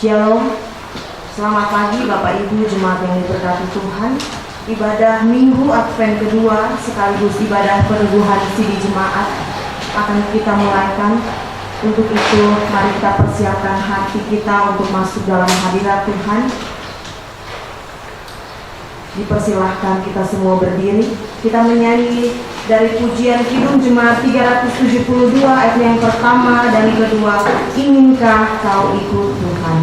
Shalom, selamat pagi Bapak Ibu Jemaat yang diberkati Tuhan. Ibadah Minggu Advent kedua sekaligus ibadah peneguhan sidi jemaat akan kita mulaikan. Untuk itu mari kita persiapkan hati kita untuk masuk dalam hadirat Tuhan. Dipersilahkan kita semua berdiri. Kita menyanyi dari pujian Kidung Jemaat 372 ayat yang pertama dan kedua, Inginkah kau ikut Tuhan?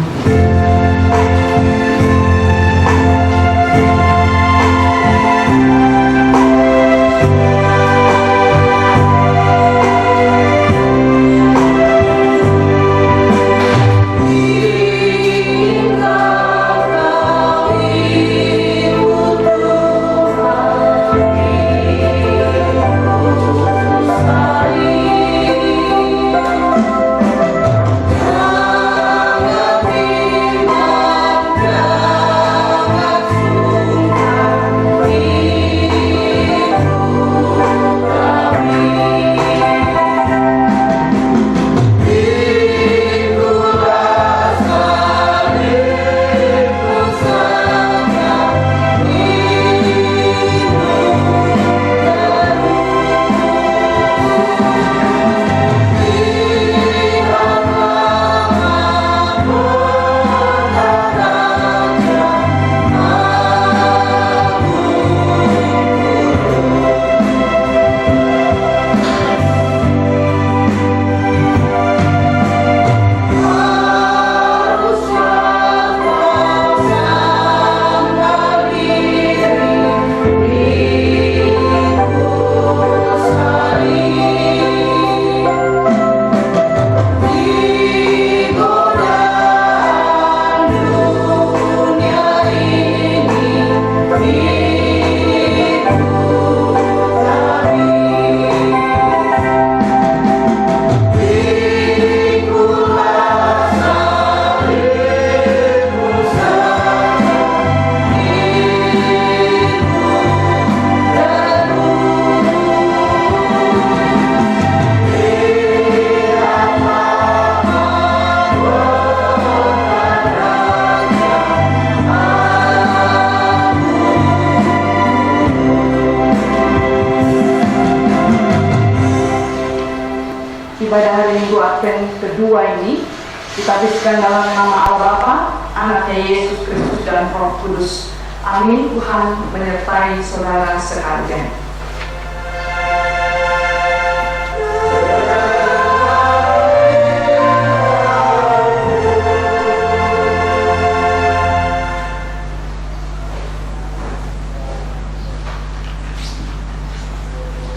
Ibadah hari Minggu Advent kedua ini kita habiskan dalam nama Allah Bapa, Anaknya Yesus Kristus dan Roh Kudus. Amin. Tuhan menyertai saudara sekalian.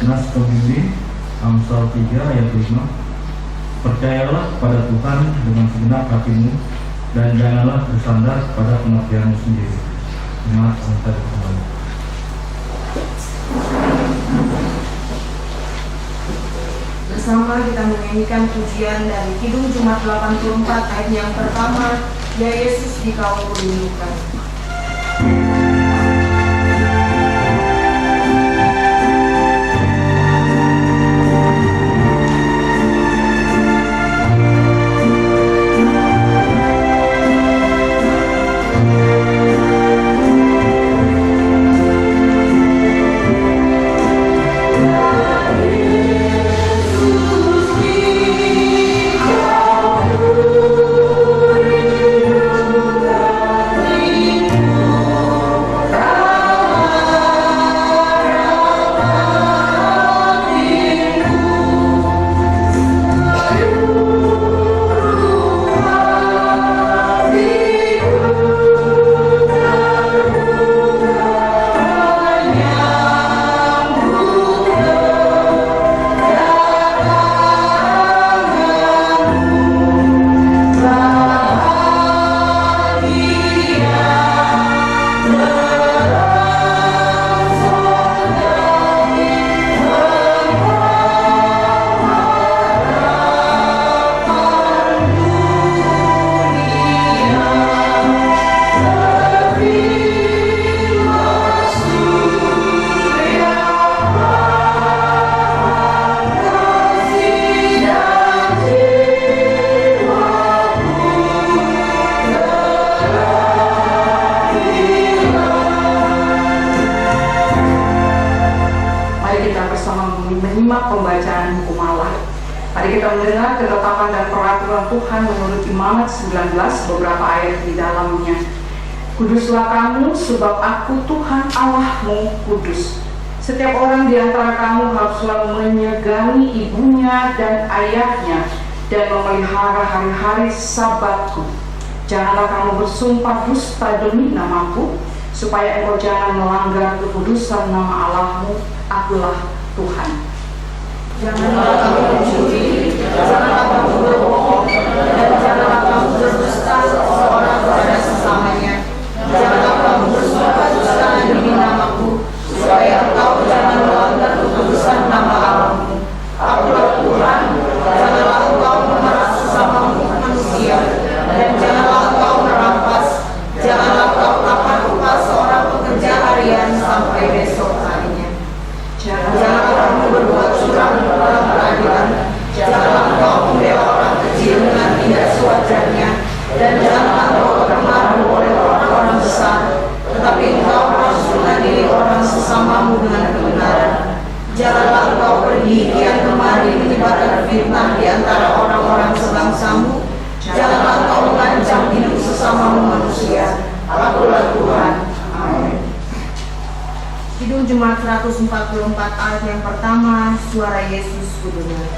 Nas pembimbing Amsal 3 ayat 5. Percayalah kepada Tuhan dengan segenap hatimu dan janganlah bersandar pada pengertianmu sendiri. Jemaat antar kembali. Bersama kita menyanyikan pujian dari Kidung Jemaat 84 ayat yang pertama, Ya Yesus di kau kurindukan. Amin. Mari kita mendengar ketetapan dan peraturan Tuhan menurut Imamat 19, beberapa ayat di dalamnya. Kuduslah kamu, sebab aku Tuhan Allahmu kudus. Setiap orang di antara kamu harus selalu menyegani ibunya dan ayahnya dan memelihara hari-hari Sabatku. Janganlah kamu bersumpah dusta demi namaku, supaya engkau jangan melanggar kekudusan nama Allahmu. Akulah Tuhan. Janganlah kamu mencuri, janganlah kamu berbohong, dan janganlah kamu berdusta seorang kepada sesamanya. Janganlah kamu bersumpah dusta demi namaku, supaya engkau jangan melanggar kekudusan nama Allahmu. Akulah Tuhan. Janganlah engkau memeras sesamamu manusia, dan janganlah engkau merampas. Janganlah engkau akan upah seorang pekerja harian sampai besok harinya. Janganlah kamu berbuat curang dalam peradilan. Janganlah engkau membela orang kecil dengan tidak sewajarnya, dan janganlah engkau terpengaruh oleh orang-orang besar, tetapi engkau harus mengadili orang sesamamu dengan kebenaran. Janganlah engkau pergi kian kemari menyebarkan fitnah di antara orang-orang sebangsamu. Janganlah engkau mengancam hidup sesamamu manusia. Akulah Tuhan. Amin. Kidung Jemaat 144 ayat yang pertama, suara Yesus kudengar.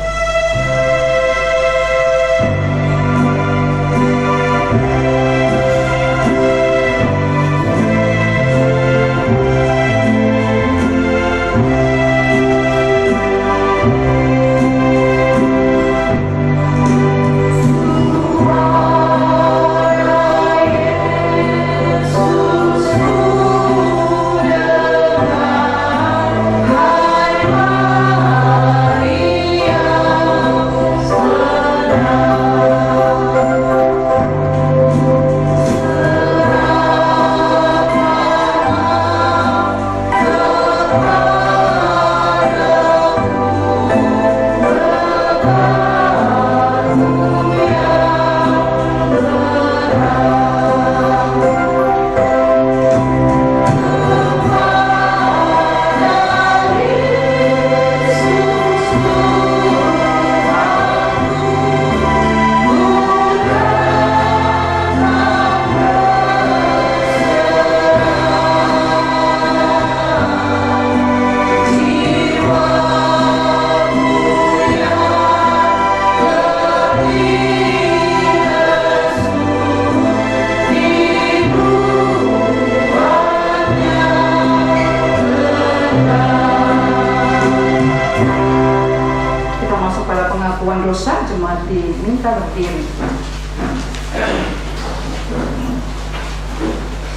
Dosa, jemaat diminta berdiri.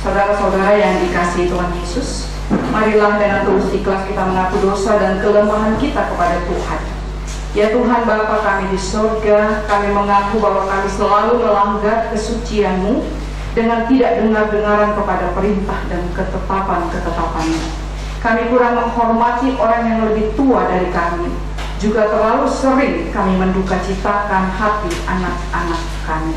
Saudara-saudara yang dikasihi Tuhan Yesus, marilah dengan tulus ikhlas kita mengaku dosa dan kelemahan kita kepada Tuhan. Ya Tuhan Bapa kami di surga, kami mengaku bahwa kami selalu melanggar kesucian-Mu dengan tidak dengar-dengaran kepada perintah dan ketetapan-ketetapan-Mu. Kami kurang menghormati orang yang lebih tua dari kami. Juga terlalu sering kami menduka citakan hati anak-anak kami.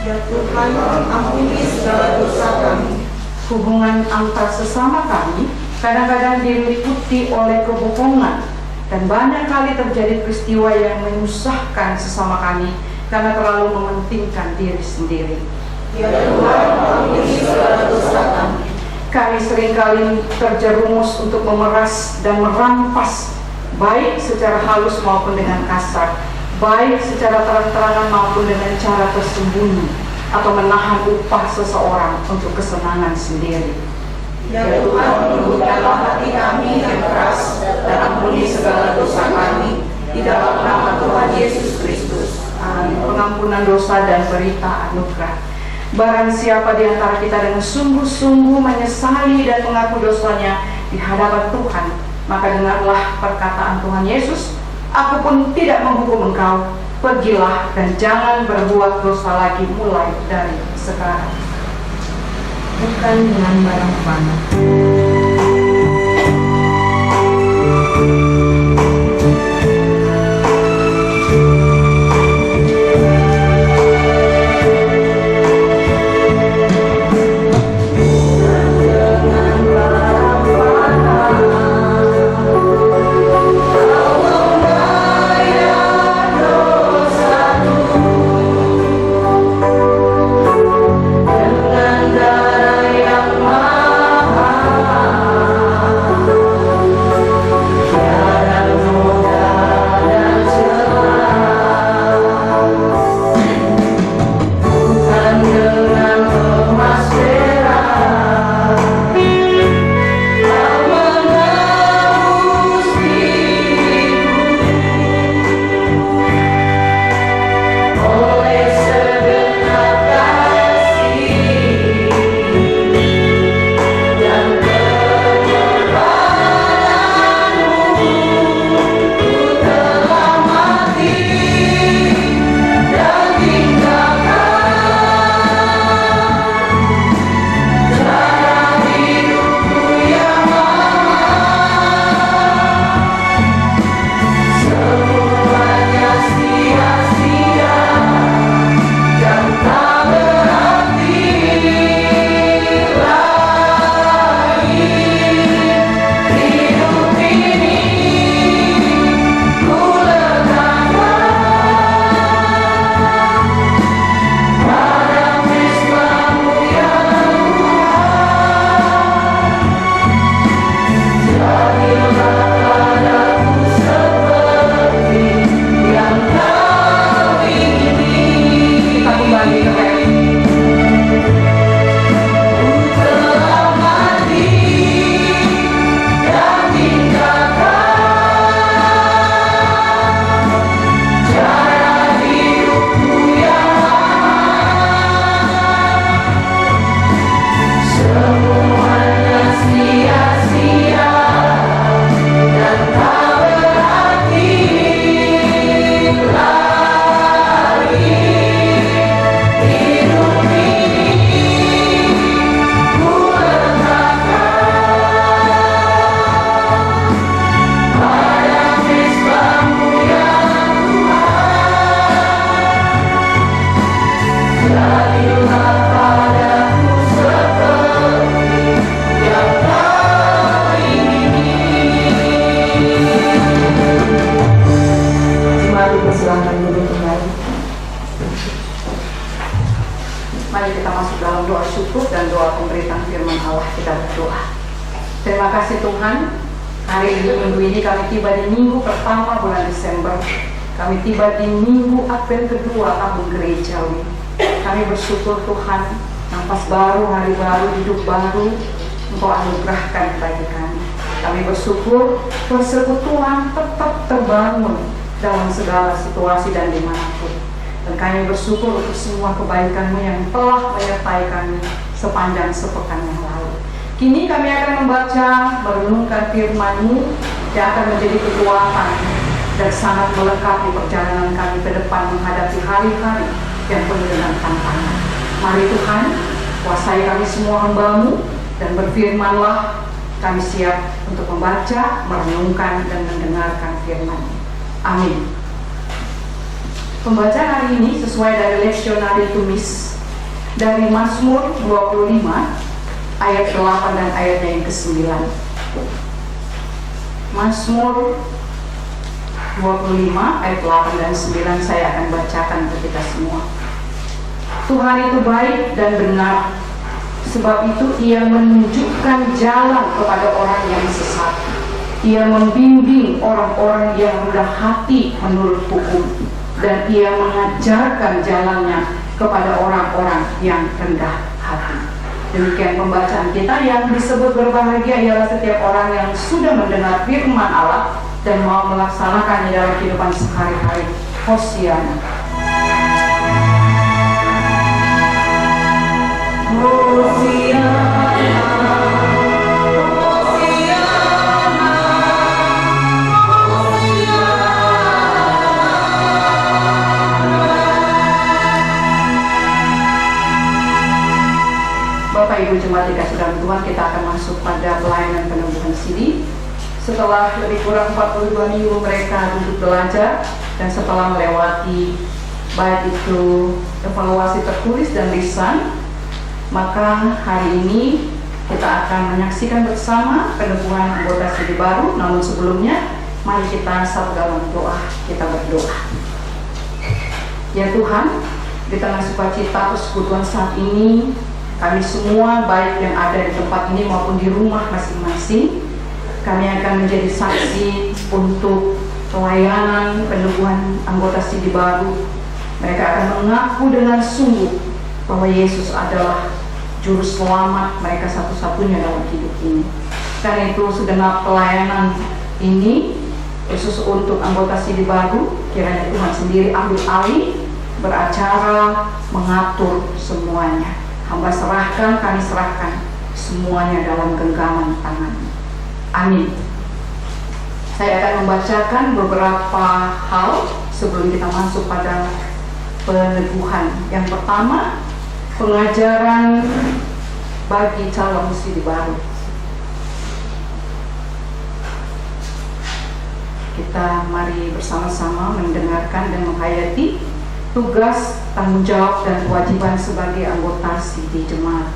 Ya Tuhan, ampuni segala dosa kami. Hubungan antar sesama kami kadang-kadang diliputi oleh kebohongan, dan banyak kali terjadi peristiwa yang menyusahkan sesama kami karena terlalu mementingkan diri sendiri. Ya Tuhan, ampuni segala dosa kami. Kami seringkali terjerumus untuk memeras dan merampas, baik secara halus maupun dengan kasar, baik secara terang-terangan maupun dengan cara tersembunyi, atau menahan upah seseorang untuk kesenangan sendiri. Ya Tuhan, lembutkanlah hati kami yang keras, dan ampuni segala dosa kami, di dalam nama Tuhan Yesus Kristus. Amin. Pengampunan dosa dan berita anugerah. Barang siapa di antara kita dengan sungguh-sungguh menyesali dan mengaku dosanya di hadapan Tuhan, maka dengarlah perkataan Tuhan Yesus, aku pun tidak menghukum engkau, pergilah dan jangan berbuat dosa lagi mulai dari sekarang. Bukan dengan barang fana. berdoa. Terima kasih Tuhan, hari ini minggu ini kami tiba di minggu pertama bulan Desember. Kami tiba di minggu Advent kedua tahun gerejawi. Kami bersyukur Tuhan, nafas baru, hari baru, hidup baru Engkau anugerahkan bagi kami. Kami bersyukur persekutuan tetap terbangun dalam segala situasi dan dimanapun. Dan kami bersyukur untuk semua kebaikan-Mu yang telah menyertai kami sepanjang sepekan yang lalu. Kini kami akan membaca, merenungkan firman-Mu yang akan menjadi kekuatan dan sangat melengkapi perjalanan kami ke depan menghadapi hari-hari yang penuh dengan tantangan. Mari Tuhan, kuasai kami semua hamba-Mu dan berfirman-Lah. Kami siap untuk membaca, merenungkan, dan mendengarkan firman-Mu. Amin. Pembacaan hari ini sesuai dari Leksionari Tumis dari Mazmur 25 ayat 8 dan ayatnya yang ke-9. Mazmur 25 ayat 8 dan 9 saya akan bacakan untuk kita semua. Tuhan itu baik dan benar, sebab itu Ia menunjukkan jalan kepada orang yang sesat. Ia membimbing orang-orang yang rendah hati menurut hukum, dan Ia mengajarkan jalannya kepada orang-orang yang rendah hati. Demikian pembacaan kita. Yang disebut berbahagia ialah setiap orang yang sudah mendengar firman Allah dan mau melaksanakannya dalam kehidupan sehari-hari. Hosiana. Bapak Ibu Jemaat dikasih dalam Tuhan, kita akan masuk pada pelayanan peneguhan CD. Setelah lebih kurang 42 minggu mereka duduk belajar dan setelah melewati baik itu evaluasi tertulis dan lisan, maka hari ini kita akan menyaksikan bersama peneguhan anggota CD baru. Namun sebelumnya, mari kita satu dalam doa. Kita berdoa. Ya Tuhan, di tengah sukacita persekutuan saat ini, kami semua baik yang ada di tempat ini maupun di rumah masing-masing, kami akan menjadi saksi untuk pelayanan peneguhan anggota CD baru. Mereka akan mengaku dengan sungguh bahwa Yesus adalah juru selamat mereka satu-satunya dalam hidup ini. Karena itu segenap pelayanan ini khusus untuk anggota CD baru, kiranya Tuhan sendiri ambil alih, beracara, mengatur semuanya. Hamba serahkan, kami serahkan semuanya dalam genggaman tangan. Amin. Saya akan membacakan beberapa hal sebelum kita masuk pada peneguhan. Yang pertama, pengajaran bagi calon CD baru. Kita mari bersama-sama mendengarkan dan menghayati tugas, tanggung jawab, dan kewajiban sebagai anggota CD Jemaat.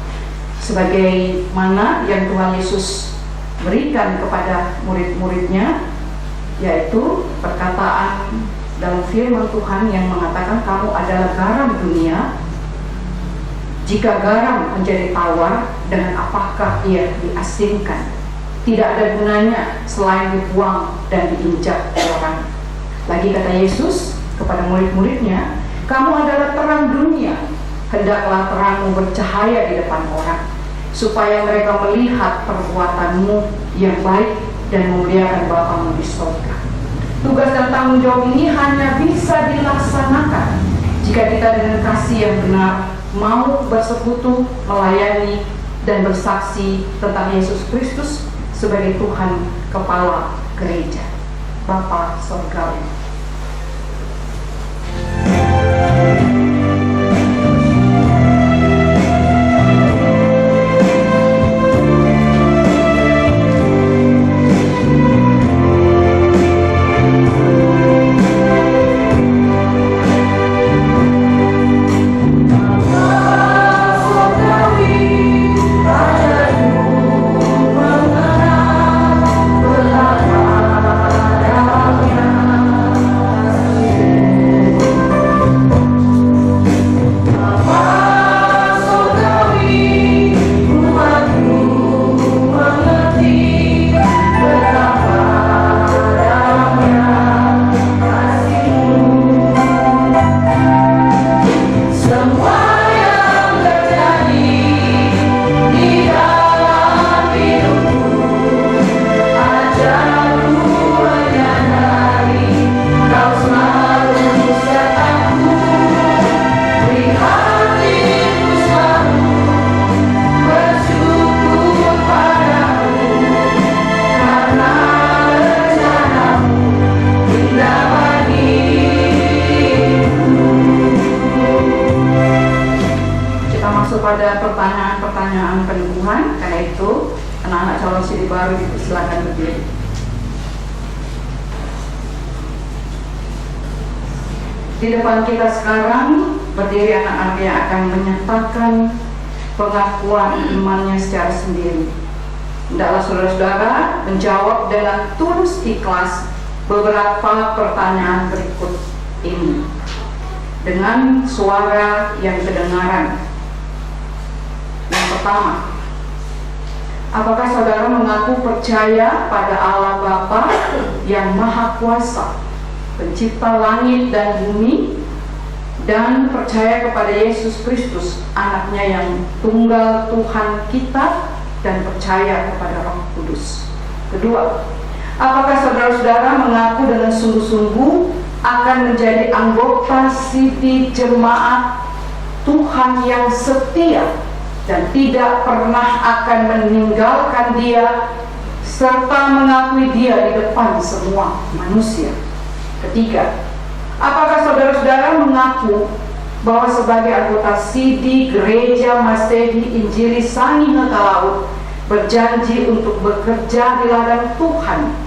Sebagaimana yang Tuhan Yesus berikan kepada murid-muridnya, yaitu perkataan dalam firman Tuhan yang mengatakan kamu adalah garam dunia. Jika garam menjadi tawar, dengan apakah ia diasinkan? Tidak ada gunanya selain dibuang dan diinjak orang. Lagi kata Yesus kepada murid-muridnya, kamu adalah terang dunia. Hendaklah terangmu bercahaya di depan orang, supaya mereka melihat perbuatanmu yang baik dan memuliakan Bapamu di surga. Tugas dan tanggung jawab ini hanya bisa dilaksanakan jika kita dengan kasih yang benar mau bersekutu, melayani, dan bersaksi tentang Yesus Kristus sebagai Tuhan Kepala Gereja. Bapa Surgawi. dulu. Anak-anak calon siri baru silakan berdiri. Di depan kita sekarang berdiri anak-anak yang akan menyatakan pengakuan imannya secara sendiri. Hendaklah saudara-saudara menjawab dengan tulus ikhlas beberapa pertanyaan berikut ini dengan suara yang kedengaran. Yang pertama, apakah saudara mengaku percaya pada Allah Bapa yang Maha Kuasa, Pencipta langit dan bumi, dan percaya kepada Yesus Kristus, anaknya yang tunggal Tuhan kita, dan percaya kepada Roh Kudus? Kedua, apakah saudara-saudara mengaku dengan sungguh-sungguh akan menjadi anggota sidi jemaat Tuhan yang setia dan tidak pernah akan meninggalkan Dia, serta mengakui Dia di depan semua manusia? Ketiga, apakah saudara-saudara mengaku bahwa sebagai anggota sidi Gereja Masehi Injili Sangi Hekalaut berjanji untuk bekerja di ladang Tuhan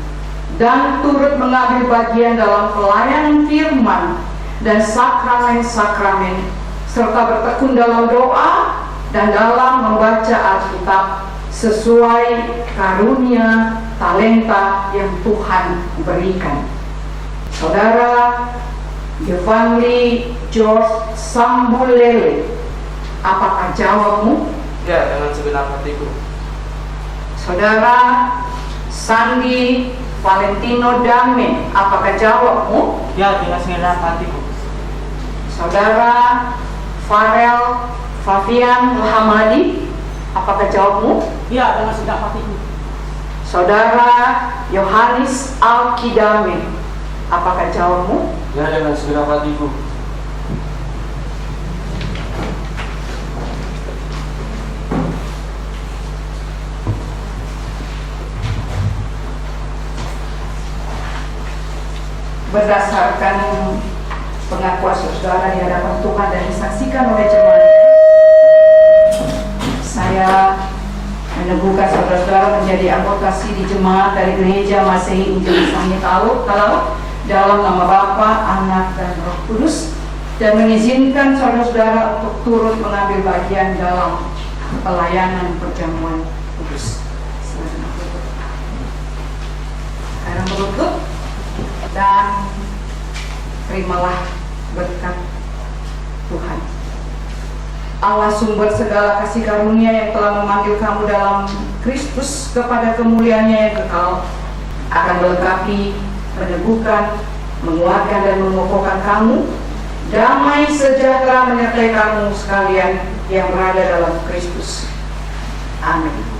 dan turut mengambil bagian dalam pelayanan firman dan sakramen-sakramen, serta bertekun dalam doa dan dalam membaca Alkitab sesuai karunia talenta yang Tuhan berikan? Saudara Giovanni George Sambulele, apakah jawabmu? Ya, dengan segenap hatiku. Saudara Sandi Valentino Dame, apakah jawabmu? Ya, dengan segenap hatiku. Saudara Farel Fabian Muhammadi, apakah jawabmu? Ya, dengan segenap hatiku. Saudara Yohanes Alkidame, apakah jawabmu? Ya, dengan segenap hatiku. Berdasarkan pengakuan saudara di hadapan Tuhan dan disaksikan oleh jemaat, saya meneguhkan saudara-saudara menjadi anggota sidi jemaat dari Gereja Masehi Injili Sangi Hekalaut dalam nama Bapa, Anak, dan Roh Kudus, dan mengizinkan saudara-saudara untuk turut mengambil bagian dalam pelayanan perjamuan kudus. Sekarang berlutut dan terimalah berkat Tuhan. Allah sumber segala kasih karunia yang telah memanggil kamu dalam Kristus kepada kemuliaannya yang kekal, akan melengkapi, meneguhkan, menguatkan, dan mengokohkan kamu. Damai sejahtera menyertai kamu sekalian yang berada dalam Kristus. Amin.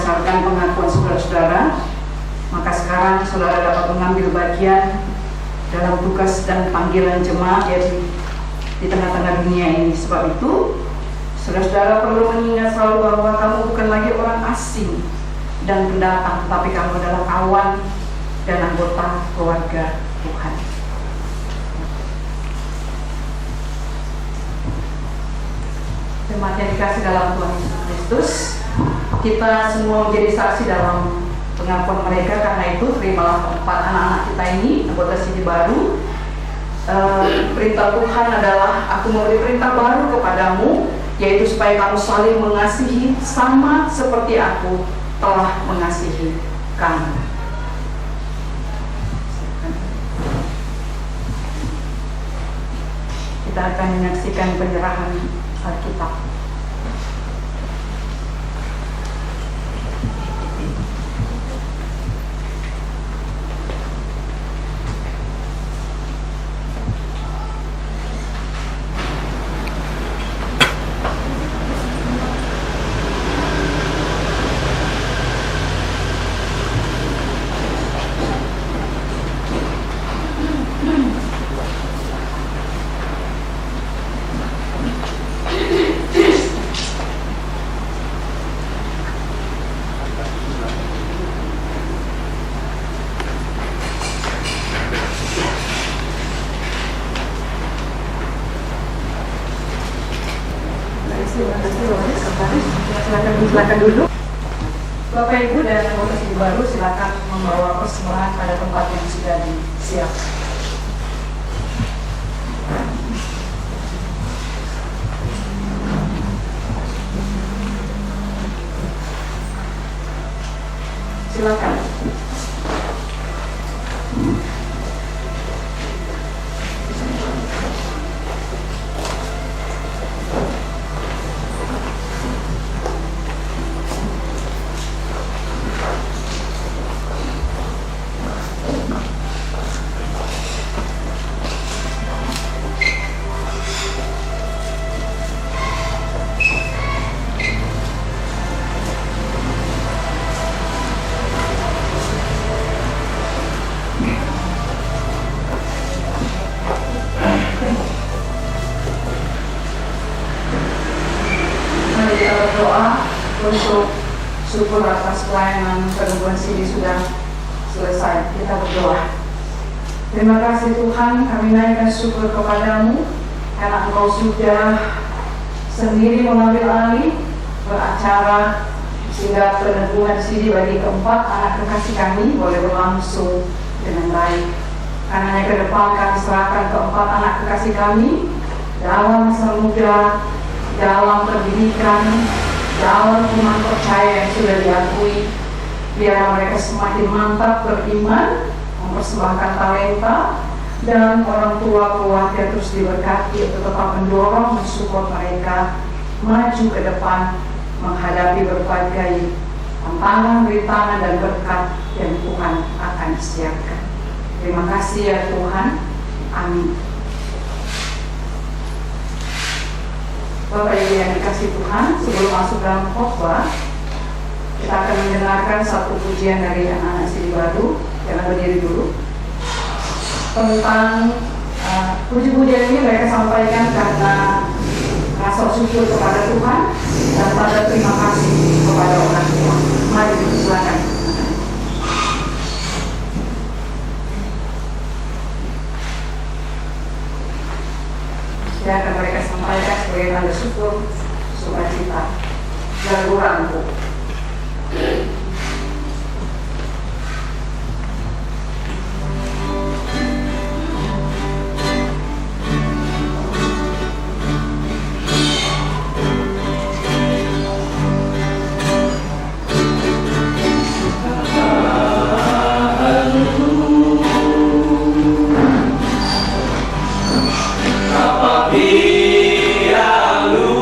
berdasarkan pengakuan saudara-saudara, maka sekarang saudara dapat mengambil bagian dalam tugas dan panggilan jemaat yaitu di tengah-tengah dunia ini. Sebab itu, saudara-saudara perlu mengingat selalu bahwa kamu bukan lagi orang asing dan pendatang, tetapi kamu adalah kawan dan anggota keluarga Tuhan. Jemaat yang dikasih dalam Tuhan Yesus Kristus, kita semua menjadi saksi dalam pengakuan mereka. Karena itu, terimalah keempat anak-anak kita ini, anggota sini baru. Perintah Tuhan adalah, aku memberi perintah baru kepadamu, yaitu supaya kamu saling mengasihi sama seperti aku telah mengasihi kamu. Kita akan menyaksikan penyerahan Alkitab. Silakan duduk. Bapak Ibu dan anggota sini baru, silakan membawa persembahan pada tempat yang sudah disiapkan. Silakan. Berdoa untuk syukur atas pelayanan peneguhan sini sudah selesai. Kita berdoa. Terima kasih Tuhan, kami naikkan syukur kepadamu karena Engkau sudah sendiri mengambil alih beracara sehingga peneguhan sini bagi keempat anak kekasih kami boleh berlangsung dengan baik. Karena ke depan kami serahkan keempat anak kekasih kami dalam masa muda, dalam pendidikan, dalam iman percaya yang sudah diakui. Biar mereka semakin mantap beriman, mempersembahkan talenta, dan orang tua keluarga terus diberkati untuk tetap mendorong, mensupport mereka maju ke depan menghadapi berbagai tantangan, rintangan, dan berkat yang Tuhan akan siapkan. Terima kasih ya Tuhan. Amin. Bapak Ibu yang dikasih Tuhan, sebelum masuk dalam khotbah, kita akan mendengarkan satu pujian dari anak-anak sini baru. Jangan berdiri dulu. Tentang puji-pujian ini mereka sampaikan karena rasa syukur kepada Tuhan dan pada terima kasih kepada orang tua. Mari silakan. Yang akan mereka sampaikan sebagai tanda syukur, sukacita, dan rangkul. Apabila lu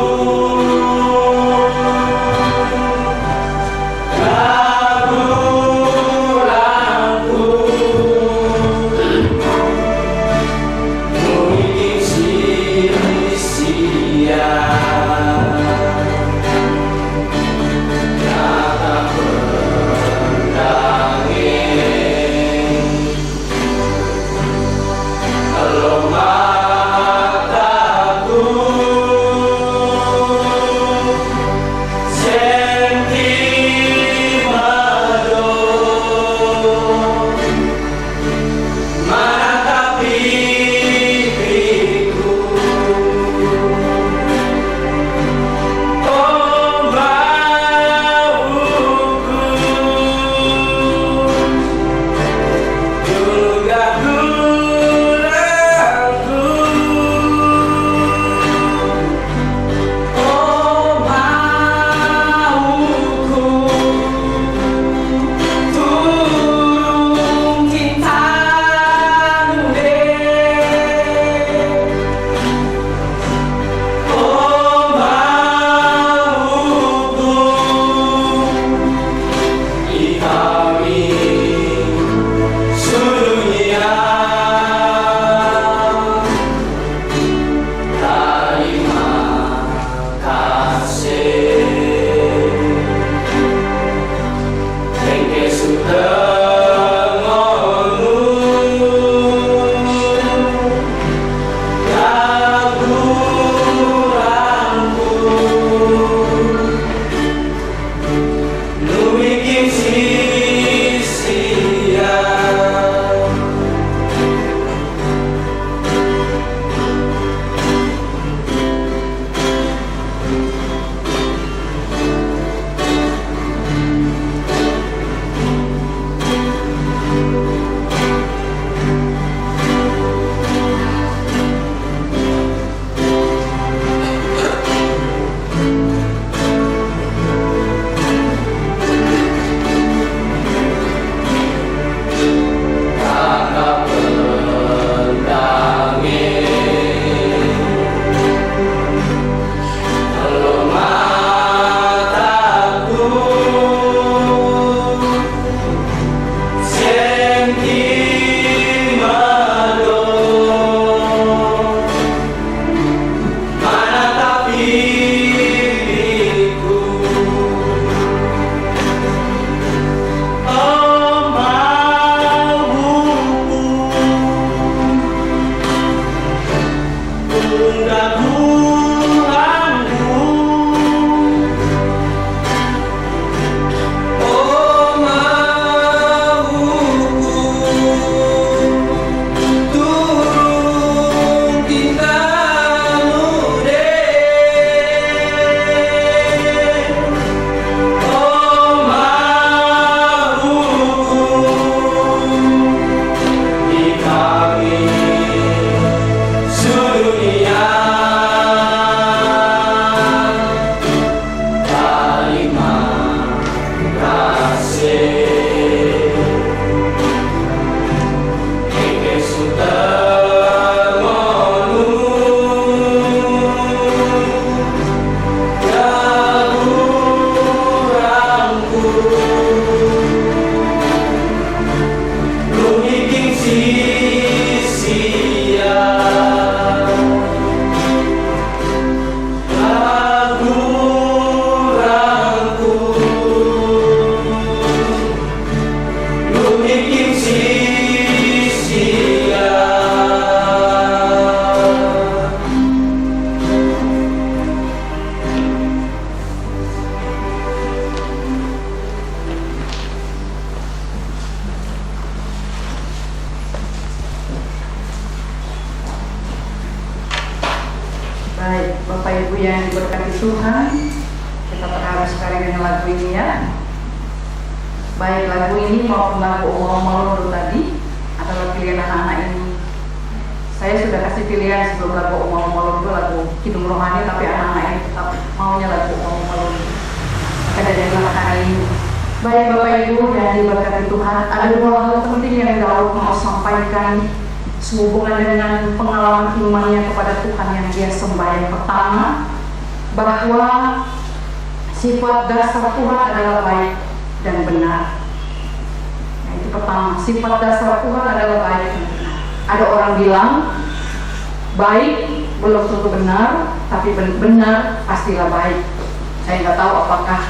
bikin sia-sia. Baik, Bapak Ibu yang diberkati Tuhan, kita terharu sekali dengan lagu ini ya. Baik lagu ini maupun lagu Omong-Omong tadi adalah pilihan anak-anak ini. Saya sudah kasih pilihan sebelum lagu Omong-Omong itu lagu Kidung Rohani, tapi anak-anak ini tetap maunya lagu Omong-Omong. Maka dari anak-anak ini. Baik Bapak Ibu yang diberkati Tuhan, ada dua hal penting yang Daud mau sampaikan sehubungan dengan pengalaman imannya kepada Tuhan yang dia sembah. Yang pertama, bahwa sifat dasar Tuhan adalah baik dan benar. Nah, itu pertama, sifat dasar Tuhan adalah baik dan benar. Ada orang bilang baik belum tentu benar, tapi benar pastilah baik. Saya nggak tahu apakah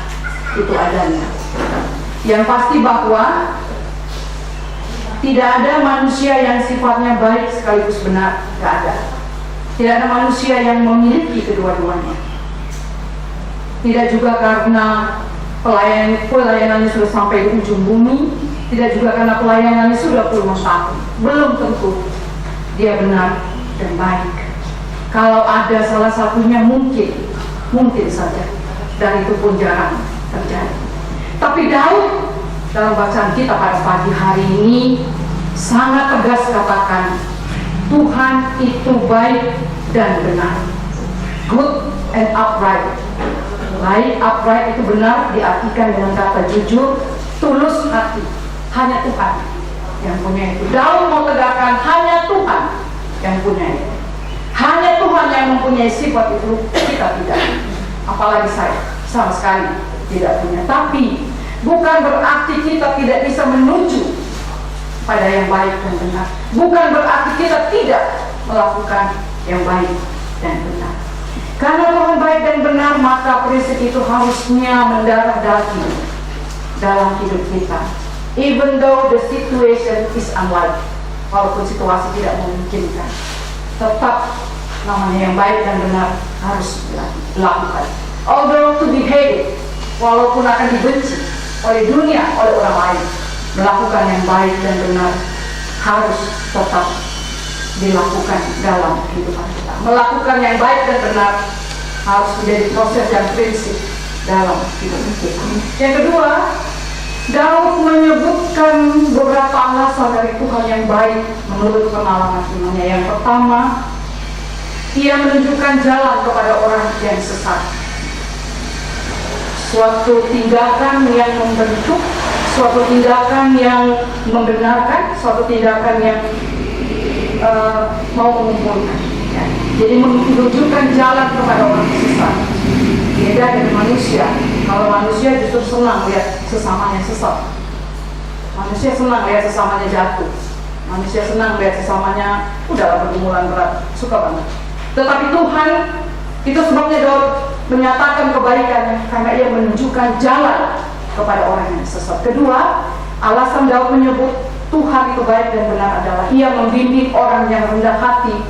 itu adanya. Yang pasti bahwa tidak ada manusia yang sifatnya baik sekaligus benar, tidak ada. Tidak ada manusia yang memiliki kedua-duanya. Tidak juga karena pelayanannya sudah sampai di ujung bumi, tidak juga karena pelayanannya sudah puluhan tahun. Belum tentu dia benar dan baik. Kalau ada salah satunya mungkin saja, dan itu pun jarang terjadi. Tapi Daud dalam bacaan kita pada pagi hari ini sangat tegas katakan, Tuhan itu baik dan benar. Good and upright. Baik, upright itu benar diartikan dengan kata jujur, tulus hati. Hanya Tuhan yang punya itu. Daud mau tegakkan hanya Tuhan yang punya itu. Hanya Tuhan yang mempunyai sifat itu, kita tidak. Apalagi saya, sama sekali tidak punya. Tapi bukan berarti kita tidak bisa menuju pada yang baik dan benar. Bukan berarti kita tidak melakukan yang baik dan benar. Karena Tuhan baik dan benar, maka prinsip itu harusnya mendarah daging dalam hidup kita. Even though the situation is unlike, walaupun situasi tidak memungkinkan, tetap namanya yang baik dan benar harus dilakukan. Although to be hated, walaupun akan dibenci oleh dunia, oleh orang lain, melakukan yang baik dan benar harus tetap dilakukan dalam kehidupan kita. Melakukan yang baik dan benar harus menjadi proses dan prinsip dalam hidup kita. Yang kedua, Daud menyebutkan beberapa alasan dari Tuhan yang baik menurut pengalaman imannya. Yang pertama, ia menunjukkan jalan kepada orang yang sesat. Suatu tindakan yang membentuk, suatu tindakan yang membenarkan, suatu tindakan yang mau mengumpulkan. Ya. Jadi menunjukkan jalan kepada orang sesat. Beda dari manusia. Kalau manusia justru senang lihat sesamanya sesat. Manusia senang lihat sesamanya jatuh. Manusia senang lihat sesamanya udahlah pergumulan berat, suka banget. Tetapi Tuhan, itu sebabnya Daud menyatakan kebaikannya karena ia menunjukkan jalan kepada orang yang sesat. Kedua, alasan Daud menyebut Tuhan itu baik dan benar adalah ia membimbing orang yang rendah hati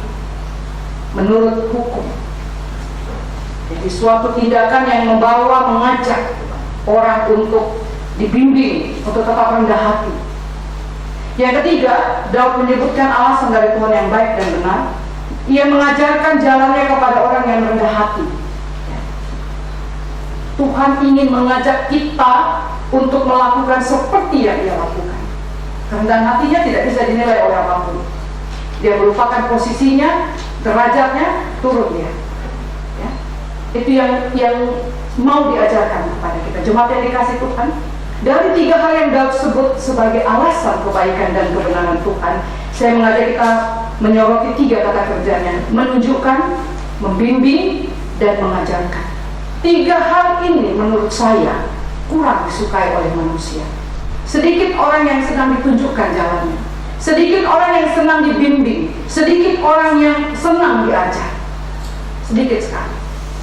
menurut hukum. Jadi suatu tindakan yang mengajak orang untuk dibimbing untuk tetap rendah hati. Yang ketiga, Daud menyebutkan alasan dari Tuhan yang baik dan benar. Ia mengajarkan jalannya kepada orang yang rendah hati. Tuhan ingin mengajak kita untuk melakukan seperti yang ia lakukan. Kerendahan hatinya tidak bisa dinilai oleh apapun. Dia melupakan posisinya, derajatnya, turun dia. Ya. Itu yang mau diajarkan kepada kita. Jemaat yang dikasih Tuhan, dari tiga hal yang Daud sebut sebagai alasan kebaikan dan kebenaran Tuhan, saya mengajak kita menyoroti tiga kata kerjanya: menunjukkan, membimbing, dan mengajarkan. Tiga hal ini menurut saya kurang disukai oleh manusia. Sedikit orang yang senang ditunjukkan jalannya, sedikit orang yang senang dibimbing, sedikit orang yang senang diajar. Sedikit sekali,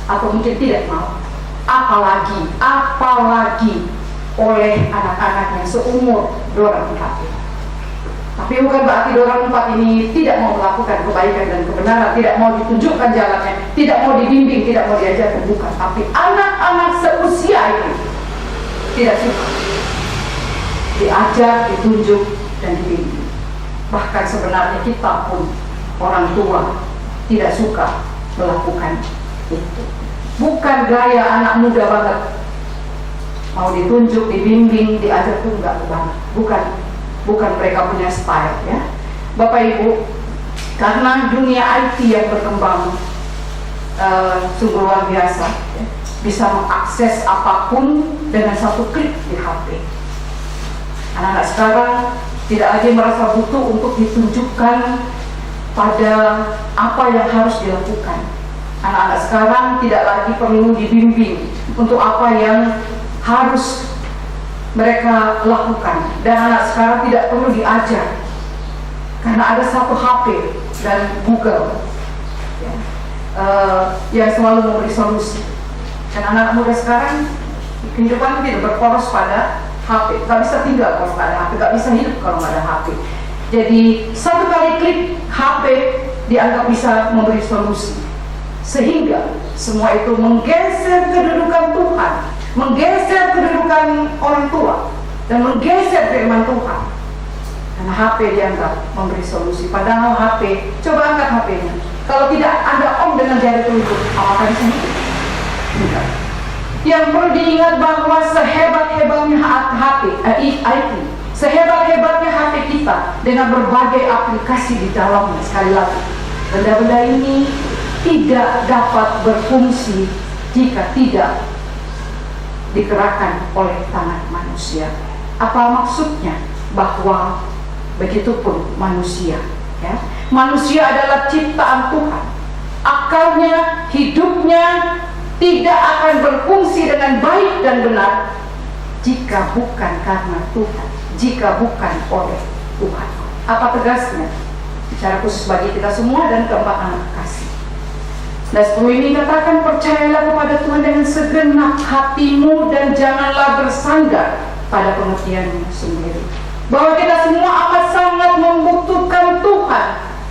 atau mungkin tidak mau. Apalagi oleh anak-anaknya seumur dorang empat. Tapi bukan berarti dorang empat ini tidak mau melakukan kebaikan dan kebenaran, tidak mau ditunjukkan jalannya, tidak mau dibimbing, tidak mau diajarkan, bukan. Tapi anak-anak seusia itu tidak suka diajar, ditunjuk, dan dibimbing. Bahkan sebenarnya kita pun orang tua tidak suka melakukan itu. Bukan gaya anak muda banget, mau ditunjuk, dibimbing, diajar tuh enggak banget. Bukan mereka punya style ya. Bapak Ibu, karena dunia IT yang berkembang sungguh luar biasa ya, bisa mengakses apapun dengan satu klik di HP. Anak-anak sekarang tidak lagi merasa butuh untuk ditunjukkan pada apa yang harus dilakukan. Anak-anak sekarang tidak lagi perlu dibimbing untuk apa yang harus mereka lakukan, dan anak sekarang tidak perlu diajar karena ada satu HP dan Google ya, yang selalu memberi solusi. Dan anak-anak muda sekarang kehidupan tidak berporos pada HP, nggak bisa tinggal kalau nggak ada HP, nggak bisa hidup kalau nggak ada HP. Jadi satu kali klik HP dianggap bisa memberi solusi, sehingga semua itu menggeser kedudukan Tuhan, menggeser kedudukan orang tua, dan menggeser firman Tuhan. Karena HP dianggap memberi solusi. Padahal HP, coba angkat HP-nya. Kalau tidak ada om dengan jari telunjuk, apakah bisa hidup? Tidak. Yang perlu diingat bahwa sehebat-hebatnya HP, IT, sehebat-hebatnya HP kita dengan berbagai aplikasi di dalamnya, sekali lagi, benda-benda ini tidak dapat berfungsi jika tidak digerakkan oleh tangan manusia. Apa maksudnya? Bahwa begitupun manusia ya. Manusia adalah ciptaan Tuhan. Akalnya, hidupnya tidak akan berfungsi dengan baik dan benar jika bukan karena Tuhan, jika bukan oleh Tuhan. Apa tegasnya? Secara khusus bagi kita semua dan keempat anak kasih. Dan sebelum ini katakan, percayalah kepada Tuhan dengan segenap hatimu dan janganlah bersandar pada pengertianmu sendiri. Bahwa kita semua amat sangat membutuhkan Tuhan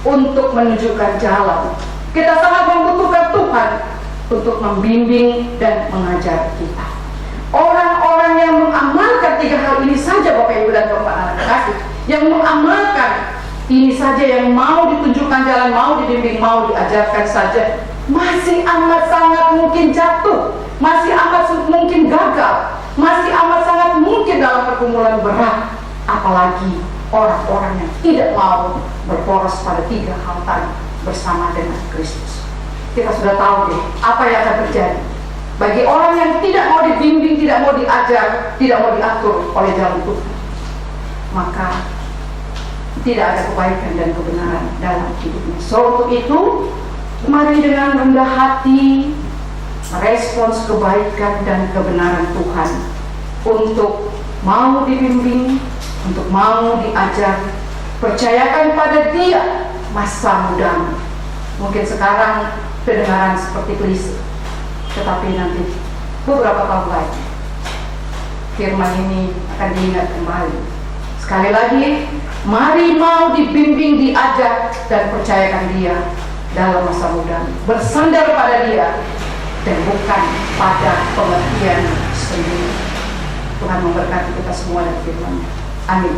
untuk menunjukkan jalan. Kita sangat membutuhkan Tuhan untuk membimbing dan mengajar kita. Orang-orang yang mengamalkan tiga hal ini saja, Bapak Ibu dan Bapak anak kasih, yang mengamalkan ini saja, yang mau ditunjukkan jalan, mau dibimbing, mau diajarkan saja, masih amat sangat mungkin jatuh, masih amat mungkin gagal, masih amat sangat mungkin dalam pergumulan berat. Apalagi orang-orang yang tidak mau berporos pada tiga hal tadi bersama dengan Kristus. Kita sudah tahu deh apa yang akan terjadi bagi orang yang tidak mau dibimbing, tidak mau diajar, tidak mau diatur oleh jalan Tuhan. Maka tidak ada kebaikan dan kebenaran dalam hidupnya. So untuk itu, mari dengan rendah hati merespons kebaikan dan kebenaran Tuhan, untuk mau dibimbing, untuk mau diajar. Percayakan pada Dia masa mudamu. Mungkin sekarang kedengaran seperti klise, tetapi nanti beberapa tahun lagi firman ini akan diingat kembali. Sekali lagi, mari mau dibimbing, diajar, dan percayakan Dia dalam masa muda. Bersandar pada Dia dan bukan pada pengertian sendiri. Tuhan memberkati kita semua dan firman-Nya. Amin.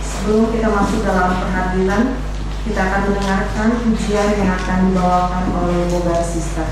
Sebelum kita masuk dalam perhadiran, kita akan mendengarkan pujian yang akan dibawakan oleh Bogar Sister.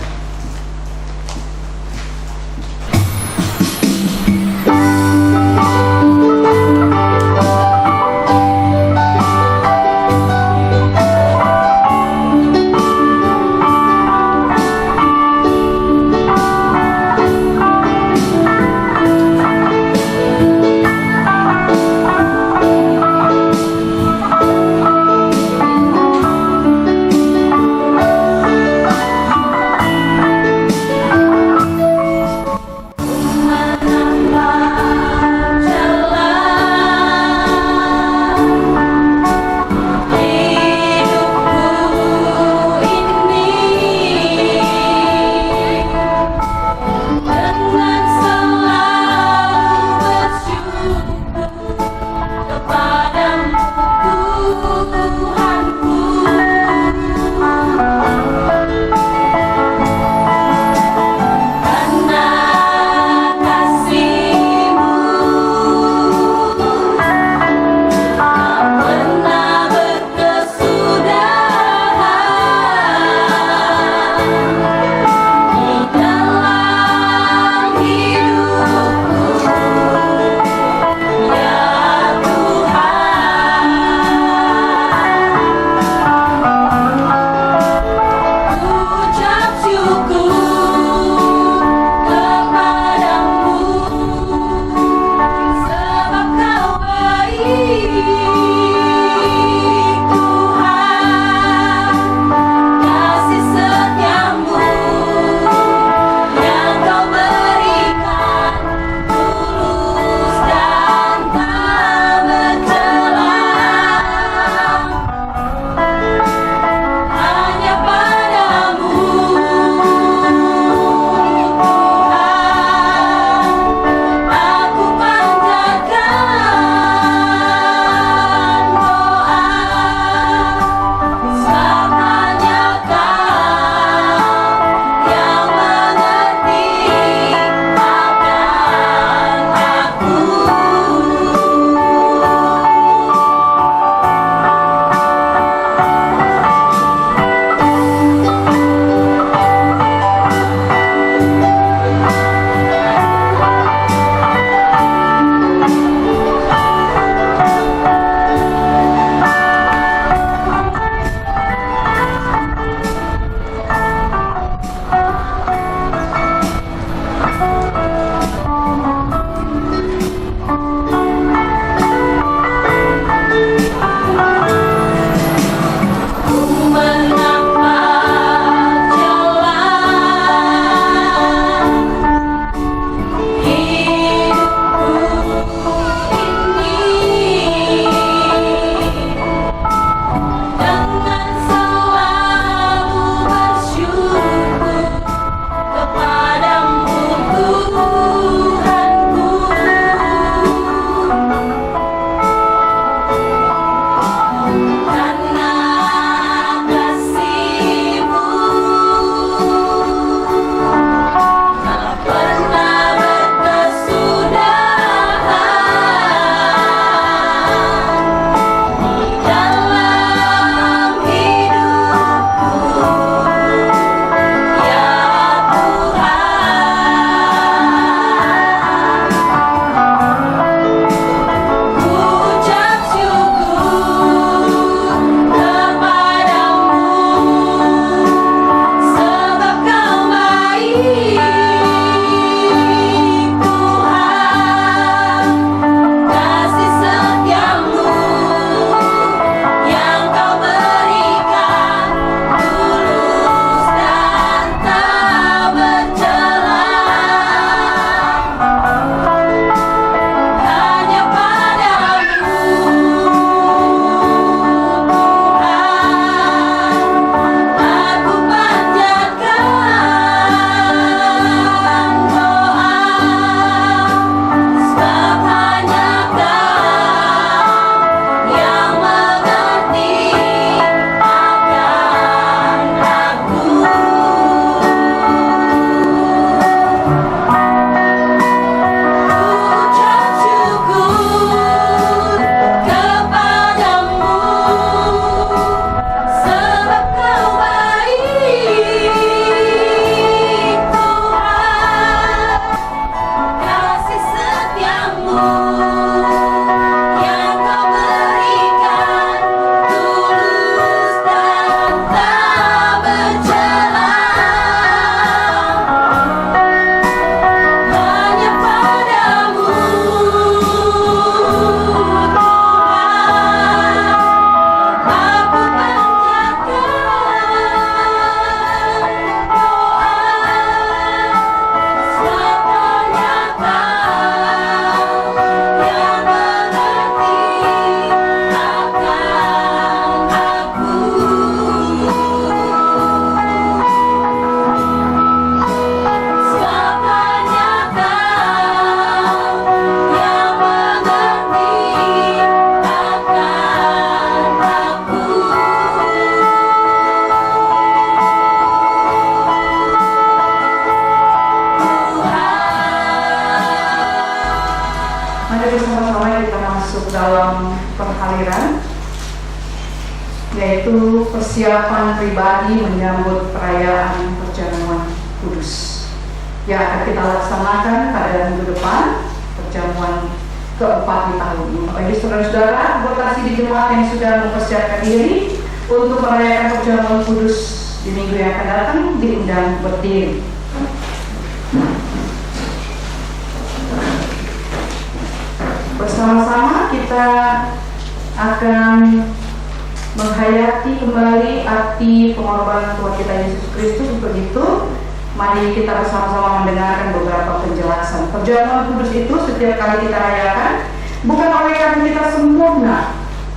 bersama-sama kita masuk dalam penghaliran, yaitu persiapan pribadi menyambut perayaan Perjamuan Kudus yang akan kita laksanakan pada minggu depan, perjamuan keempat di tahun ini. Bagi saudara-saudara, anggota sidang jemaat yang sudah mempersiapkan diri untuk merayakan Perjamuan Kudus di minggu yang akan datang diundang berdiri. Bersama-sama kita akan menghayati kembali arti pengorbanan Tuhan kita Yesus Kristus. Untuk itu, mari kita bersama-sama mendengarkan beberapa penjelasan. Perjamuan Kudus itu setiap kali kita rayakan bukan oleh karena kita sempurna,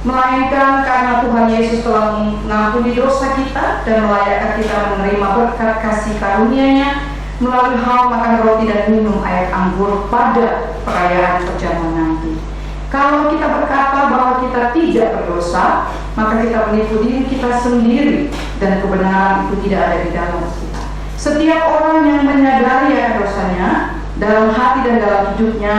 melainkan karena Tuhan Yesus telah mengampuni dosa kita dan melayakkan kita menerima berkat kasih karunia-Nya melalui hal makan roti dan minum air anggur pada perayaan perjamuan nanti. Kalau kita berkata bahwa kita tidak berdosa, maka kita menipu diri kita sendiri dan kebenaran itu tidak ada di dalam kita. Setiap orang yang menyadari akan dosanya dalam hati dan dalam hidupnya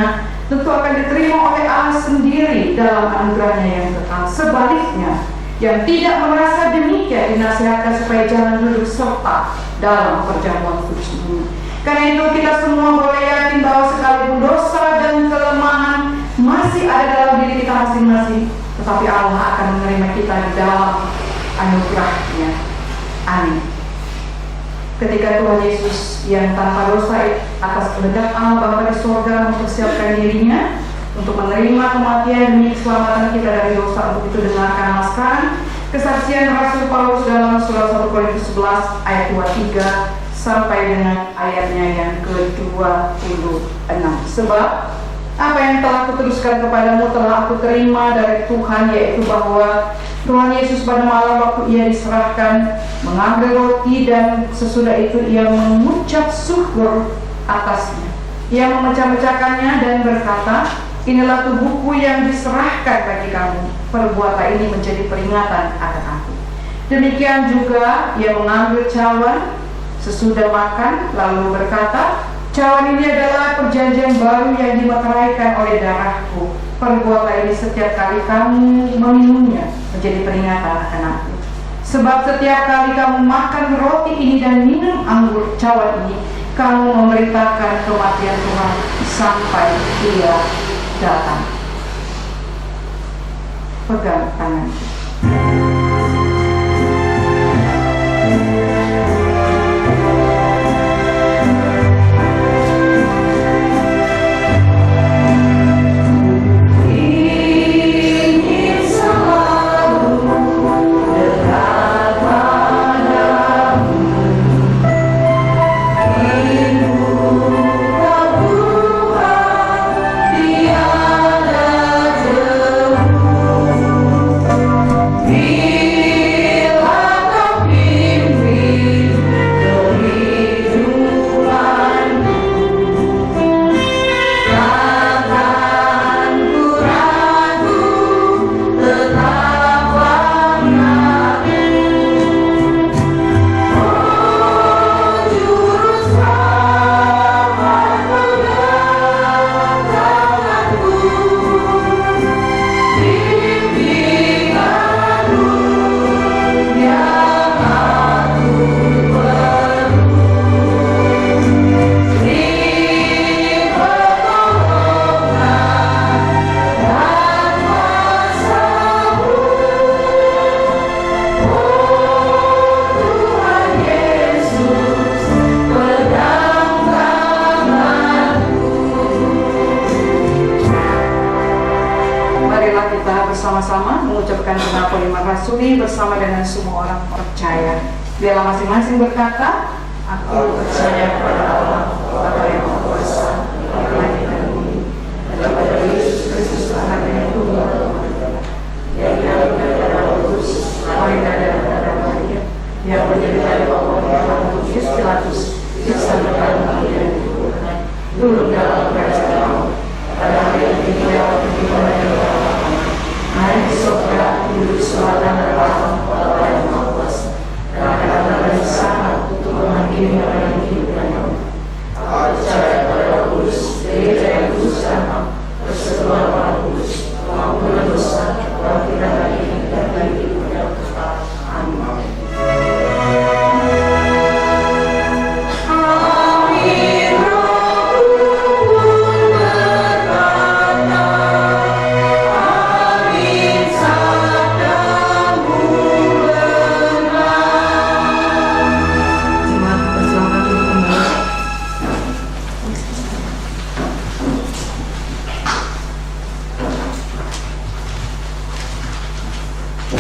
tentu akan diterima oleh Allah sendiri dalam anugerahnya yang kekal. Sebaliknya, yang tidak merasa demikian dinasihatkan supaya jangan duduk serta dalam perjamuan kudus ini. Karena itu kita semua boleh yakin bahwa sekalipun dosa dan kelemahan masih ada dalam diri kita masing-masing, tetapi Allah akan menerima kita di dalam anugerah-Nya. Amin. Ketika Tuhan Yesus yang tanpa dosa atas kehendak Allah Bapa di surga mempersiapkan dirinya untuk menerima kematian demi keselamatan kita dari dosa, untuk itu dengarkanlah sekarang kesaksian Rasul Paulus dalam surat 1 Korintus 11 ayat 23 sampai dengan ayatnya yang ke-26. Sebab apa yang telah kuteruskan kepadamu telah aku terima dari Tuhan, yaitu bahwa Tuhan Yesus pada malam waktu Ia diserahkan mengambil roti, dan sesudah itu Ia mengucap syukur atasnya. Ia memecah-mecahkannya dan berkata, inilah tubuhku yang diserahkan bagi kamu, perbuatlah ini menjadi peringatan akan aku. Demikian juga Ia mengambil cawan sesudah makan, lalu berkata, cawan ini adalah perjanjian baru yang dimeteraikan oleh darahku. Perbuatlah ini setiap kali kamu meminumnya menjadi peringatan akan aku. Sebab setiap kali kamu makan roti ini dan minum anggur cawan ini, kamu memberitakan kematian Tuhan sampai Ia datang. Pegang tangan. Bersama-sama mengucapkan pengakuan iman rasuli bersama dengan semua orang percaya. Biarlah masing-masing berkata, aku percaya kepada Allah, Bapa yang Maha Kuasa, yang langit dan bumi, dan kepada Yesus Kristus Anaknya yang tunggal, yang diangkat dari Roh Kudus, lahir dari darah Maria, yang menjadi dari Allah yang Pontius Pilatus, disalibkan mati dan dikuburkan, turun dalam kerajaan Allah, pada hari yang ketiga bangkit dari naik di surga, duduk selatan dan kanan Bapa yang Maha Kuasa, dan akan datang dari sana untuk menghakimi orang yang hidup dan mati. Aku percaya pada Roh Kudus, Gereja yang kudus dan persekutuan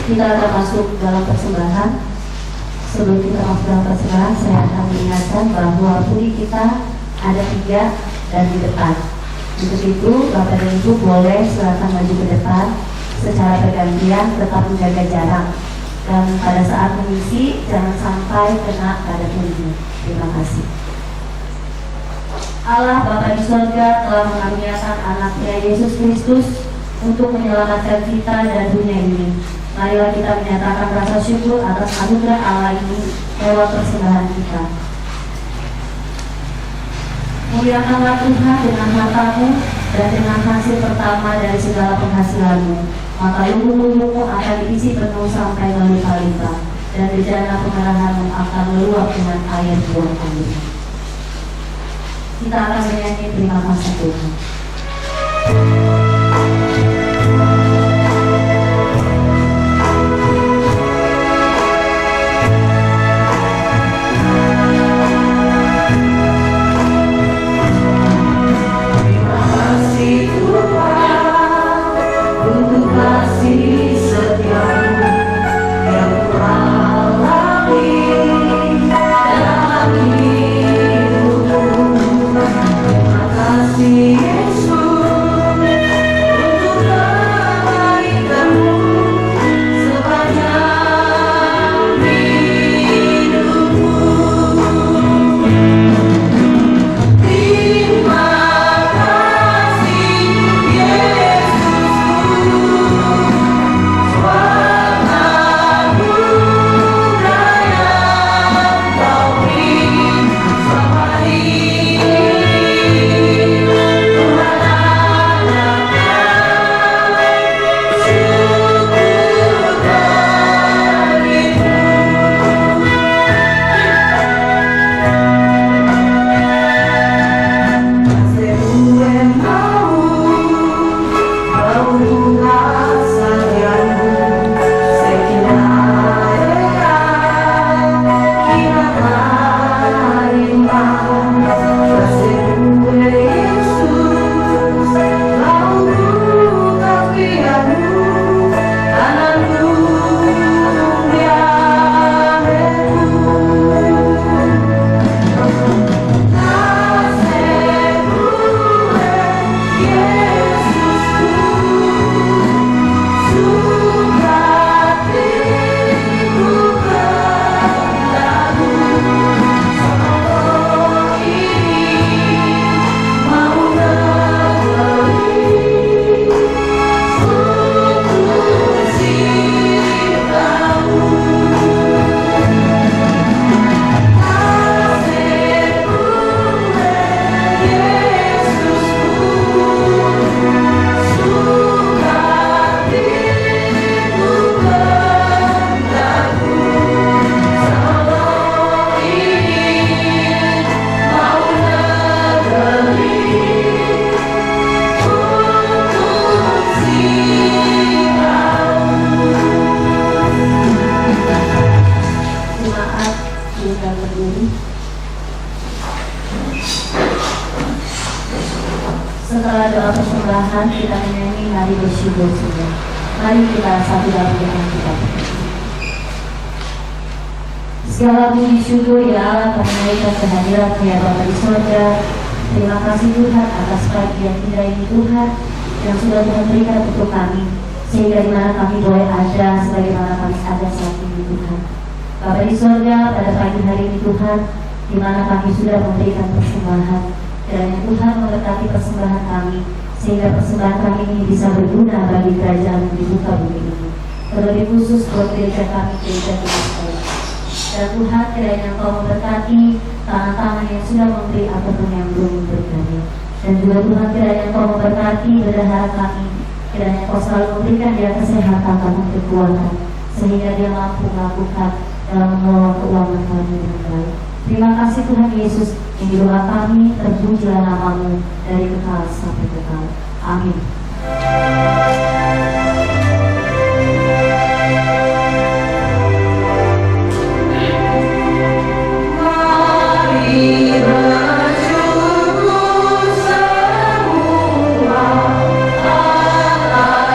Kita akan masuk dalam persembahan. Sebelum kita masuk dalam persembahan, saya akan mengingatkan bahwa budi kita ada 3 dan di depan. Untuk itu, Bapak dan Ibu boleh silakan maju ke depan secara bergantian, tetap menjaga jarak. Dan pada saat mengisi, jangan sampai kena pada budi. Terima kasih. Allah Bapa di surga telah mengaruniakan anaknya Yesus Kristus untuk menyelamatkan kita dan dunia ini. Marilah kita menyatakan rasa syukur atas anugerah Allah ini lewat persembahan kita. Muliakanlah Tuhan dengan hartamu dan dengan hasil pertama dari segala penghasilanmu. Maka lubung-lubungmu akan diisi penuh sampai berlimpah-limpah, dan bejana pemerahanmu akan meluap dengan air buah angin. Kita akan menyanyi terima kasih Tuhan. Setelah doa persembahan, kita menyanyi Mari Bersyukur Saja. Mari kita satu dalam doa kita. Segala puji syukur ya Allah karena menaikkan kehadiran ya Bapa di surga. Terima kasih Tuhan atas pagi yang indah ini Tuhan yang sudah Tuhan berikan untuk kami, sehingga di mana kami boleh ada sebagaimana kami ada saat ini Tuhan. Bapa di surga, pada pagi hari ini Tuhan, di mana kami sudah memberikan persembahan, kiranya Tuhan memberkati persembahan kami, sehingga persembahan kami ini bisa berguna bagi kerajaan di muka bumi ini. Terlebih khusus buat gereja kami, gereja Kristus. Dan Tuhan, kiranya Engkau memberkati tangan-tangan yang sudah memberi ataupun yang belum memberikannya. Dan juga Tuhan, kiranya Engkau memberkati bendahara kami, kiranya Engkau selalu memberikan dia kesehatan dan kekuatan, sehingga dia mampu melakukan dalam mengelola keuangan kami dengan baik. Terima kasih Tuhan Yesus, yang di doa kami terpujilah nama-Mu dari kekal sampai kekal. Amin. Semua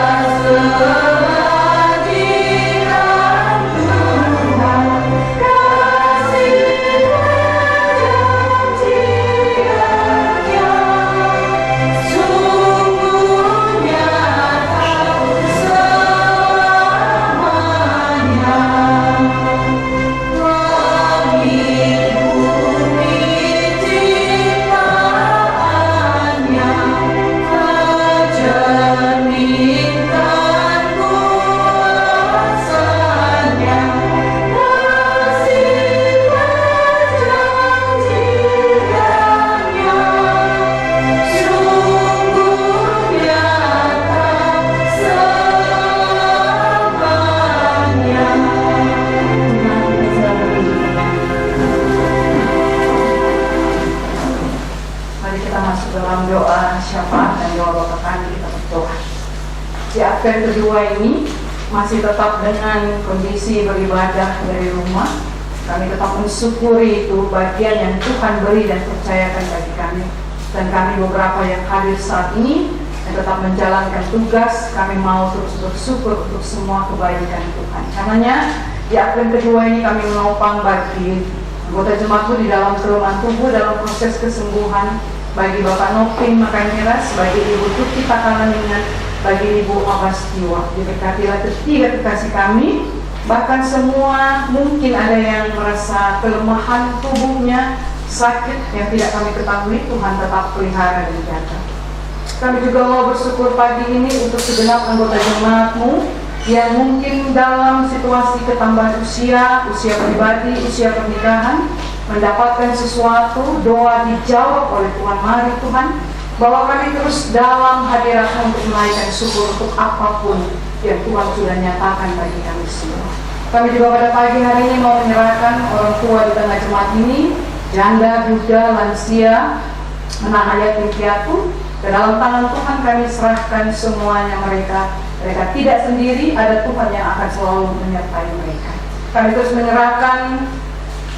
atas kebaikan dalam doa syafaat dan doa Bapa Kami kita berdoa. Di Advent kedua ini masih tetap dengan kondisi beribadah dari rumah. Kami tetap mensyukuri itu bagian yang Tuhan beri dan percayakan bagi kami. Dan kami beberapa yang hadir saat ini yang tetap menjalankan tugas, kami mau terus bersyukur untuk semua kebaikan Tuhan. Karenanya di Advent kedua ini kami menopang bagi anggota jemaatku di dalam kelemahan tubuh dalam proses kesembuhan, bagi Bapak Nopin Makamiras, bagi Ibu Tuti Takalaningan, bagi Ibu Abastiwa. Diberkatilah ketiga kekasih kami, bahkan semua mungkin ada yang merasa kelemahan tubuhnya, sakit yang tidak kami ketahui, Tuhan tetap pelihara dan jaga. Kami juga mau bersyukur pagi ini untuk segenap anggota jemaatmu yang mungkin dalam situasi ketambahan usia pribadi, usia pernikahan, mendapatkan sesuatu, doa dijawab oleh Tuhan. Mari Tuhan, bahwa kami terus dalam hadirat-Mu untuk menaikkan syukur untuk apapun yang Tuhan sudah nyatakan bagi kami semua. Kami juga pada pagi hari ini mau menyerahkan orang tua di tengah jemaat ini, janda, duda, lansia, anak yatim piatu, ke dalam tangan Tuhan kami serahkan semuanya mereka. Mereka tidak sendiri, ada Tuhan yang akan selalu menyertai mereka. Kami terus menyerahkan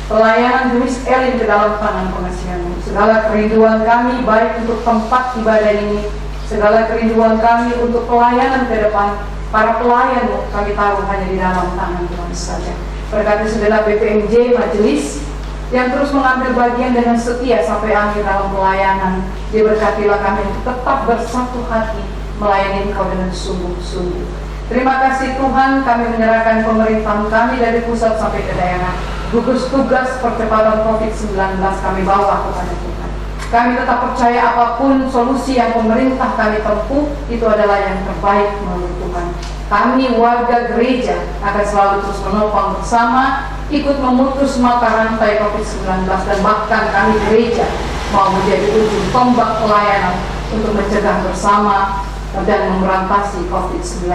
pelayanan Miss Elin ke dalam tangan pengasihan-Mu. Segala kerinduan kami baik untuk tempat ibadah ini, segala kerinduan kami untuk pelayanan ke depan, para pelayan-Mu kami taruh hanya di dalam tangan Tuhan saja. Berkati segenap BPMJ majelis yang terus mengambil bagian dengan setia sampai akhir dalam pelayanan. Diberkatilah kami untuk tetap bersatu hati melayani Engkau dengan sungguh-sungguh. Terima kasih Tuhan, kami menyerahkan pemerintahan kami dari pusat sampai ke daerah. Gugus tugas percepatan COVID-19 kami bawa kepada Tuhan. Kami tetap percaya apapun solusi yang pemerintah kami tempuh, itu adalah yang terbaik menurut Tuhan. Kami warga gereja akan selalu terus menopang bersama, ikut memutus mata rantai COVID-19, dan bahkan kami gereja mau menjadi ujung tombak pelayanan untuk mencegah bersama dan memberantasi COVID-19.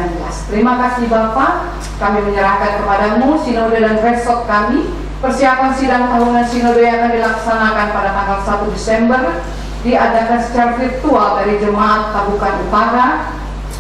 Terima kasih Bapak, kami menyerahkan kepadamu sinode dan resort kami. Persiapan sidang tahunan sinode yang akan dilaksanakan pada tanggal 1 Desember diadakan secara virtual dari Jemaat Tabukan Utara,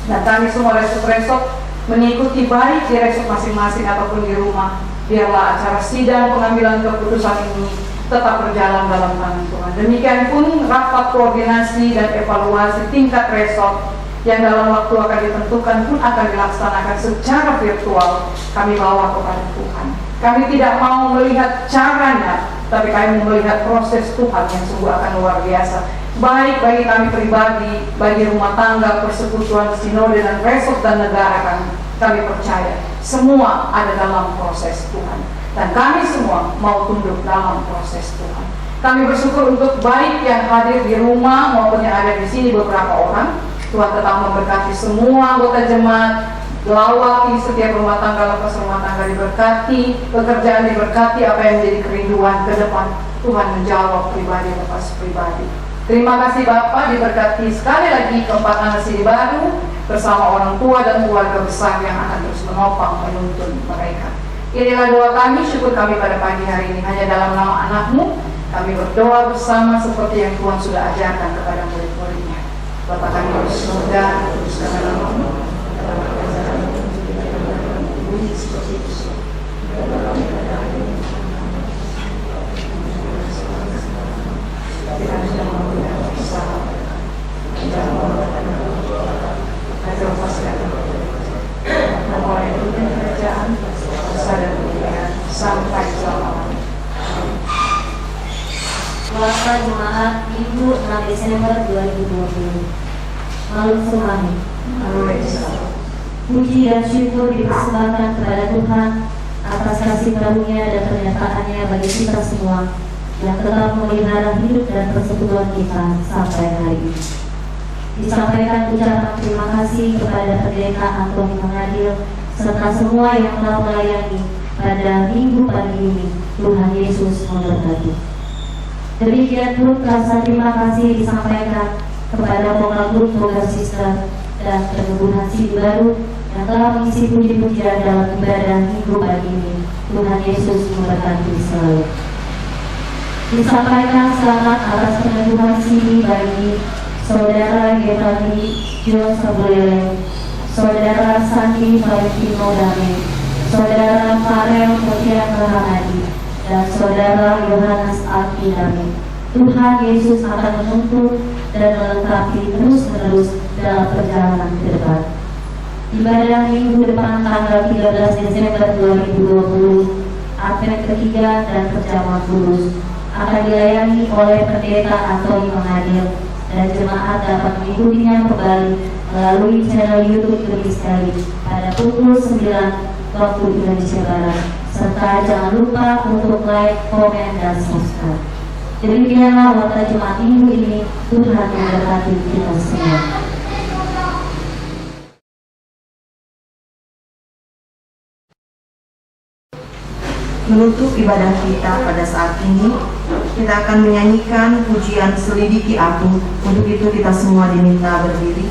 dan kami semua resort mengikuti baik di resort masing-masing ataupun di rumah. Biarlah acara sidang pengambilan keputusan ini tetap berjalan dalam tangan Tuhan. Demikian pun rapat koordinasi dan evaluasi tingkat resort yang dalam waktu akan ditentukan pun akan dilaksanakan secara virtual. Kami bawa kepada Tuhan. Kami tidak mau melihat caranya, tapi kami mau melihat proses Tuhan yang sungguh akan luar biasa. Baik bagi kami pribadi, bagi rumah tangga, persekutuan, sinode, dan resort dan negara kami. Kami percaya semua ada dalam proses Tuhan, dan kami semua mau tunduk dalam proses Tuhan. Kami bersyukur untuk baik yang hadir di rumah maupun yang ada di sini beberapa orang. Tuhan tetap memberkati semua anggota jemaat, lawaki setiap rumah tangga, lepas rumah tangga diberkati, pekerjaan diberkati, apa yang menjadi kerinduan ke depan Tuhan menjawab pribadi lepas pribadi. Terima kasih Bapak, diberkati sekali lagi keempat anak sini baru bersama orang tua dan keluarga besar yang akan terus menopang menuntun mereka. Inilah doa kami, syukur kami pada pagi hari ini hanya dalam nama Anak-Mu. Kami berdoa bersama seperti yang Tuhan sudah ajarkan kepada murid-muridnya. Bapa kami di surga, teruskanlah nama-Mu, bunyi seperti itu. Tapi kami tidak mau berusaha, tidak mau agar pasti akan memulai dunia kerajaan, besar dan kemuliaan sampai selama-lamanya. Puasa Jemaat Minggu 6 Desember 2020. Malam Suhani. Puji dan syukur dipersembahkan kepada Tuhan atas kasih karunia dan penyertaannya bagi kita semua yang telah memelihara hidup dan persekutuan kita sampai hari ini. Disampaikan ucapan terima kasih kepada Pendeta Antoni Mengadil serta semua yang telah melayani pada minggu pagi ini. Tuhan Yesus memberkati. Demikian pun rasa terima kasih disampaikan kepada Vokal Group Vokal Sister dan Peneguhan Sidi Baru yang telah mengisi puji-pujian dalam ibadah minggu pagi ini. Tuhan Yesus memberkati selalu. Disampaikan selamat atas peneguhan Sidi bagi Saudara Gevali John Sabulele, Saudara Sandi Valentino Dame, Saudara Farel Mutia Rahamadi, dan Saudara Yohanes Alki Dame. Tuhan Yesus akan menuntut dan melengkapi terus-menerus dalam perjalanan ke depan. Ibadah minggu depan tanggal 13 Desember 2020, Advent ketiga dan perjamuan kudus akan dilayani oleh pendeta Antoni Mengadir, dan jemaat dapat mengikutinya kembali melalui channel YouTube Gelis pada pukul 9 waktu Indonesia Barat. Serta jangan lupa untuk like, komen, dan subscribe. Demikianlah warta Jumat minggu ini. Tuhan memberkati kita semua. Menutup ibadah kita pada saat ini, kita akan menyanyikan pujian Selidiki Aku. Untuk itu kita semua diminta berdiri.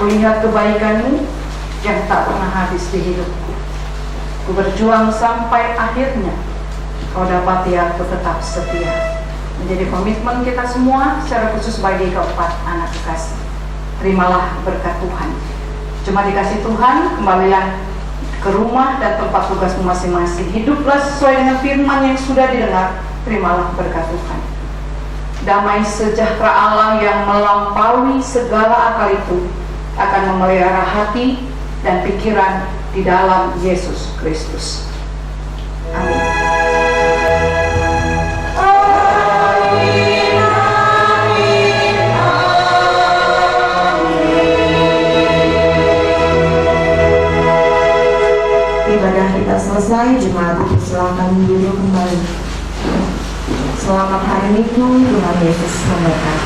Kulihat kebaikan-Mu yang tak pernah habis di hidupku. Ku berjuang sampai akhirnya. Kau dapati aku tetap setia. Menjadi komitmen kita semua, secara khusus bagi keempat anak kekasih. Terimalah berkat Tuhan. Cuma dikasih Tuhan, kembalilah ke rumah dan tempat tugasmu masing-masing. Hiduplah sesuai dengan firman yang sudah didengar. Terimalah berkat Tuhan. Damai sejahtera Allah yang melampaui segala akal itu akan memelihara hati dan pikiran di dalam Yesus Kristus. Amin. Ibadah kita selesai, jemaat silakan duduk kembali. Selamat hari Minggu, Tuhan Yesus memberkati.